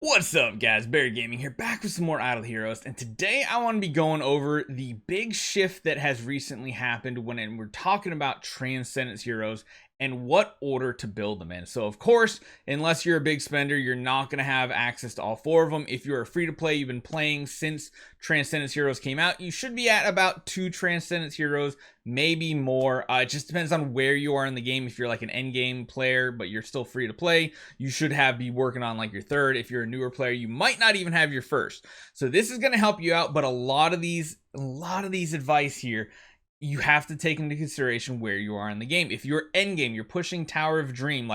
What's up guys, Barry Gaming here, back with some more Idle Heroes, and today I want to be going over the big shift that has recently happened when we're talking about Transcendence heroes and what order to build them in. So of course, unless you're a big spender, you're not going to have access to all four of them. If you're a free-to-play, you've been playing since Transcendence heroes came out, you should be at about 2 Transcendence heroes, maybe more. It just depends on where you are in the game. If you're like an endgame player but you're still free to play, you should be working on like your third. If you're a newer player, you might not even have your first. So this is going to help you out, but a lot of these advice here, you have to take into consideration where you are in the game. If you're endgame, you're pushing Tower of Dream,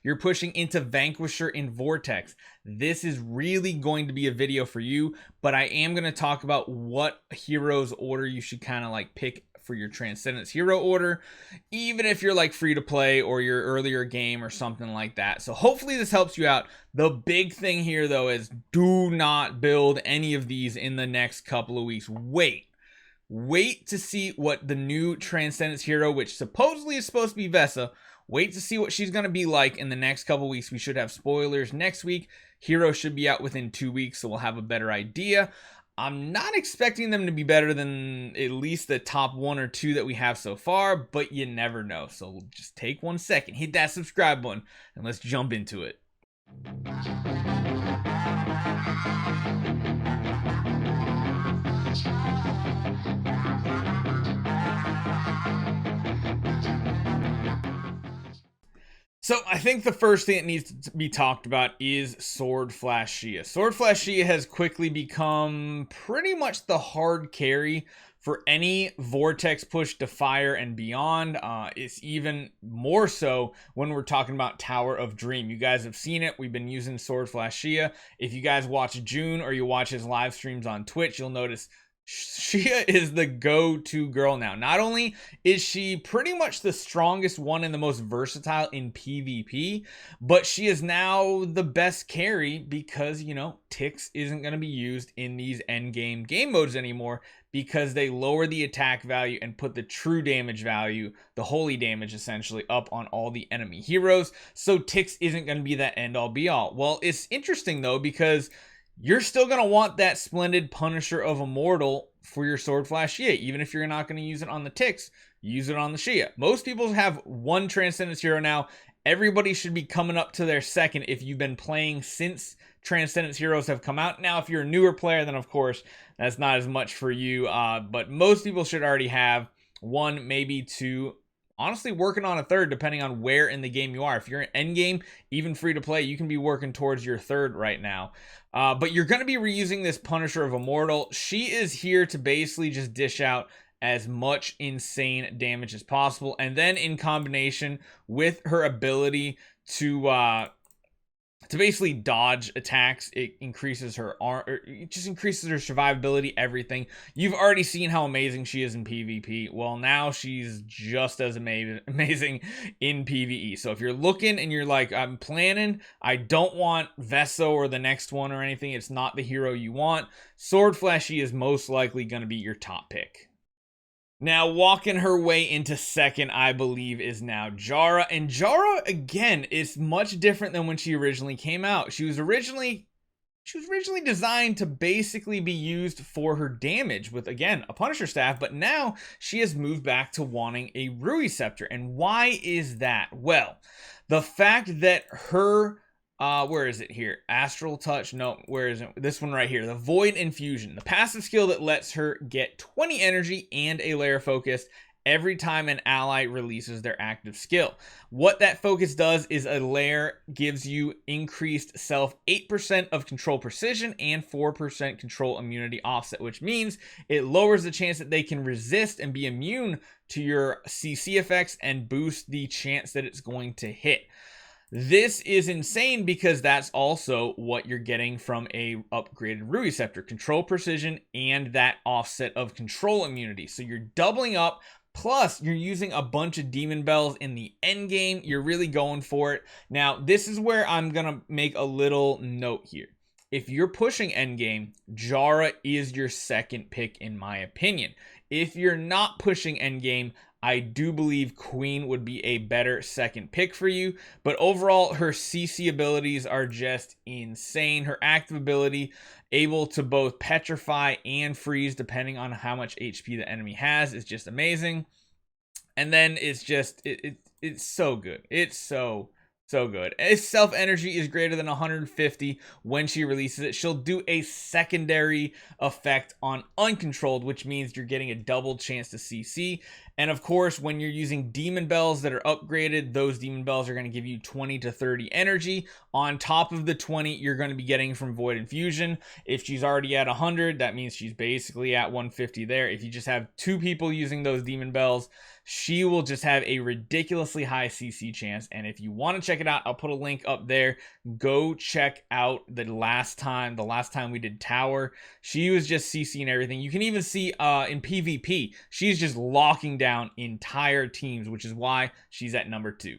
you're pushing into Vanquisher in Vortex, this is really going to be a video for you. But I am going to talk about what heroes order you should kind of like pick for your Transcendence hero order, even if you're like free to play or your earlier game or something like that. So hopefully this helps you out. The big thing here though is do not build any of these in the next couple of weeks. Wait to see what the new Transcendence hero, which supposedly is supposed to be Vesa, wait to see what she's going to be like in the next couple weeks. We should have spoilers next week. Hero should be out within 2 weeks, so we'll have a better idea. I'm not expecting them to be better than at least the top 1 or 2 that we have so far, but you never know. So just take 1 second, hit that subscribe button, and let's jump into it. So I think the first thing that needs to be talked about is Sword Flash Shia. Sword Flash Shia has quickly become pretty much the hard carry for any Vortex push to fire and beyond. It's even more so when we're talking about Tower of Dream. You guys have seen it. We've been using Sword Flash Shia. If you guys watch June or you watch his live streams on Twitch, you'll notice Shia is the go-to girl now. Not only is she pretty much the strongest one and the most versatile in PvP, but she is now the best carry because, you know, Tix isn't going to be used in these endgame game modes anymore because they lower the attack value and put the true damage value, the holy damage essentially, up on all the enemy heroes. So Tix isn't going to be that end-all be-all. Well, it's interesting though because you're still going to want that splendid Punisher of Immortal for your Sword Flash Shia. Even if you're not going to use it on the Tix, use it on the Shia. Most people have 1 Transcendence hero now. Everybody should be coming up to their second if you've been playing since Transcendence heroes have come out. Now, if you're a newer player, then of course, that's not as much for you. But most people should already have 1, maybe 2. Honestly, working on a third depending on where in the game you are. If you're in endgame, even free to play, you can be working towards your third right now. But you're going to be reusing this Punisher of Immortal. She is here to basically just dish out as much insane damage as possible. And then in combination with her ability to basically dodge attacks, it increases her arm, it just increases her survivability, everything. You've already seen how amazing she is in PvP. Well, now she's just as amazing in PvE. So if you're looking and you're like, I'm planning, I don't want Veso or the next one or anything, it's not the hero you want, Sword Flashy is most likely going to be your top pick. Now, walking her way into second, I believe, is now Jarrah. And Jarrah, again, is much different than when she originally came out. She was originally designed to basically be used for her damage with, again, a Punisher staff. But now she has moved back to wanting a Rui Scepter. And why is that? Well, the fact that her... where is it here? Astral Touch. No, where is it? This one right here. The Void Infusion. The passive skill that lets her get 20 energy and a layer focus every time an ally releases their active skill. What that focus does is a layer gives you increased self 8% of control precision and 4% control immunity offset, which means it lowers the chance that they can resist and be immune to your CC effects and boost the chance that it's going to hit. This is insane because that's also what you're getting from a upgraded Rui Scepter, control precision and that offset of control immunity. So you're doubling up, plus you're using a bunch of demon bells in the end game. You're really going for it. Now, this is where I'm gonna make a little note here. If you're pushing endgame, Jarrah is your second pick in my opinion. If you're not pushing endgame, I do believe Queen would be a better second pick for you. But overall, her CC abilities are just insane. Her active ability, able to both petrify and freeze depending on how much HP the enemy has, is just amazing. And then it's just it's so good. It's so good. Its self energy is greater than 150 when she releases it. She'll do a secondary effect on uncontrolled, which means you're getting a double chance to CC. And of course, when you're using demon bells that are upgraded, those demon bells are going to give you 20 to 30 energy. On top of the 20 you're going to be getting from Void Infusion. If she's already at 100, that means she's basically at 150 there. If you just have 2 people using those demon bells, she will just have a ridiculously high CC chance. And if you want to check it out, I'll put a link up there. Go check out the last time we did Tower. She was just CCing everything. You can even see in PvP, she's just locking down entire teams, which is why she's at number 2.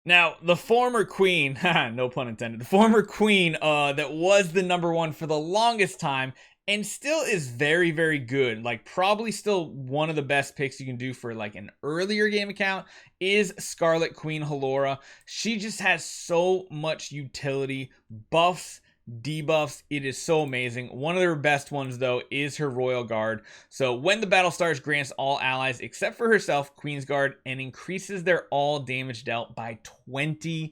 Now, the former queen, no pun intended, the former queen that was the number 1 for the longest time and still is very, very good, like probably still one of the best picks you can do for like an earlier game account, is Scarlet Queen Halora. She just has so much utility, buffs, debuffs. It is so amazing. One of her best ones though is her Royal Guard. So when the battle starts, grants all allies except for herself Queen's Guard and increases their all damage dealt by 20%.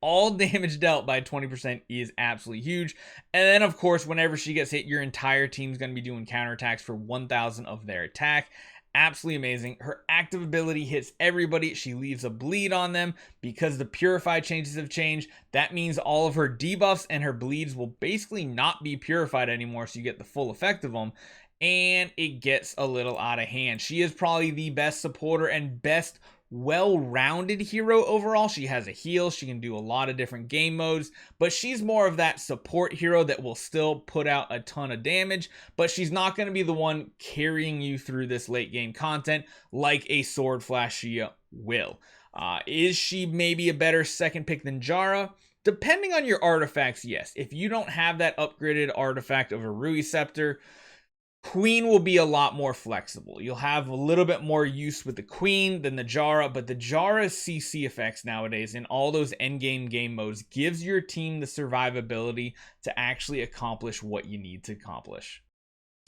All damage dealt by 20% is absolutely huge. And then of course, whenever she gets hit, your entire team's going to be doing counterattacks for 1000 of their attack. Absolutely amazing. Her active ability hits everybody. She leaves a bleed on them because the purify changes have changed. That means all of her debuffs and her bleeds will basically not be purified anymore, so you get the full effect of them. And it gets a little out of hand. She is probably the best supporter and best well-rounded hero overall. She has a heal, she can do a lot of different game modes, but she's more of that support hero that will still put out a ton of damage, but she's not going to be the one carrying you through this late game content like a Sword Flash Shia will. Is she maybe a better second pick than Jarrah? Depending on your artifacts, yes. If you don't have that upgraded artifact of a Rui Scepter, Queen will be a lot more flexible. You'll have a little bit more use with the Queen than the Jarrah, but the Jarrah's CC effects nowadays in all those endgame game modes gives your team the survivability to actually accomplish what you need to accomplish.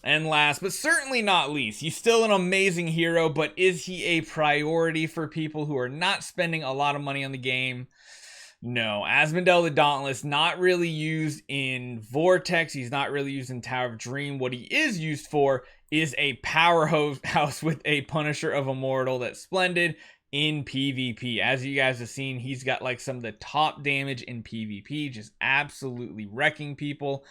And last, but certainly not least, he's still an amazing hero, but is he a priority for people who are not spending a lot of money on the game? No. Asmodel the Dauntless, not really used in Vortex. He's not really used in Tower of Dream. What he is used for is a powerhouse with a Punisher of Immortal that's splendid in PvP. As you guys have seen, he's got like some of the top damage in PvP, just absolutely wrecking people.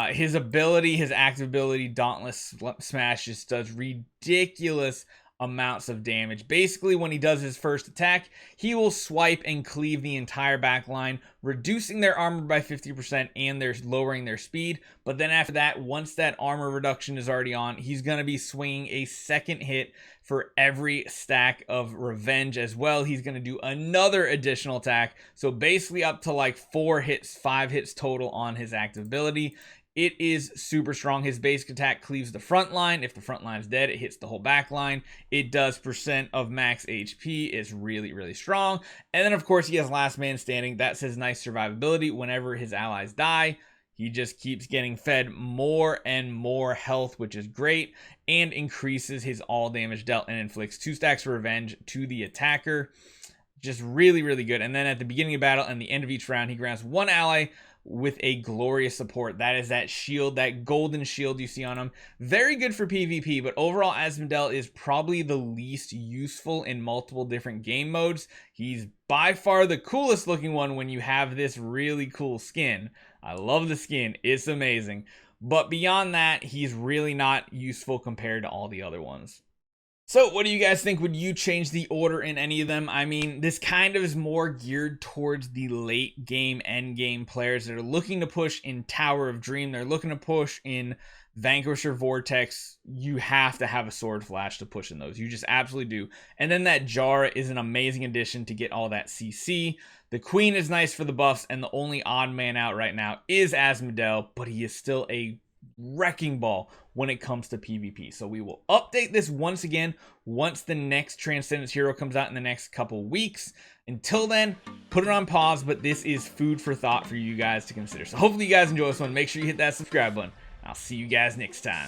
His ability, his active ability, Dauntless Smash, just does ridiculous amounts of damage. Basically, when he does his first attack, he will swipe and cleave the entire back line, reducing their armor by 50% and they're lowering their speed. But then after that, once that armor reduction is already on, he's going to be swinging a second hit for every stack of revenge as well. He's going to do another additional attack. So basically up to like 4 hits, 5 hits total on his active ability. It is super strong. His basic attack cleaves the front line. If the front line is dead, it hits the whole back line. It does percent of max HP. It's really, really strong. And then, of course, he has last man standing. That's his nice survivability. Whenever his allies die, he just keeps getting fed more and more health, which is great, and increases his all damage dealt and inflicts 2 stacks of revenge to the attacker. Just really, really good. And then at the beginning of battle and the end of each round, he grants 1 ally with a glorious support. That is that shield, that golden shield you see on him. Very good for PvP, but overall Asmodel is probably the least useful in multiple different game modes. He's by far the coolest looking one when you have this really cool skin. I love the skin, it's amazing. But beyond that, he's really not useful compared to all the other ones. So what do you guys think? Would you change the order in any of them? I mean, this kind of is more geared towards the late game, end game players that are looking to push in Tower of Dream. They're looking to push in Vanquisher Vortex. You have to have a Sword Flash to push in those. You just absolutely do. And then that Jarrah is an amazing addition to get all that CC. The Queen is nice for the buffs, and the only odd man out right now is Asmodel, but he is still a wrecking ball when it comes to PvP. So we will update this once again once the next Transcendence hero comes out in the next couple weeks. Until then, put it on pause, but this is food for thought for you guys to consider. So hopefully you guys enjoy this one. Make sure you hit that subscribe button. I'll see you guys next time.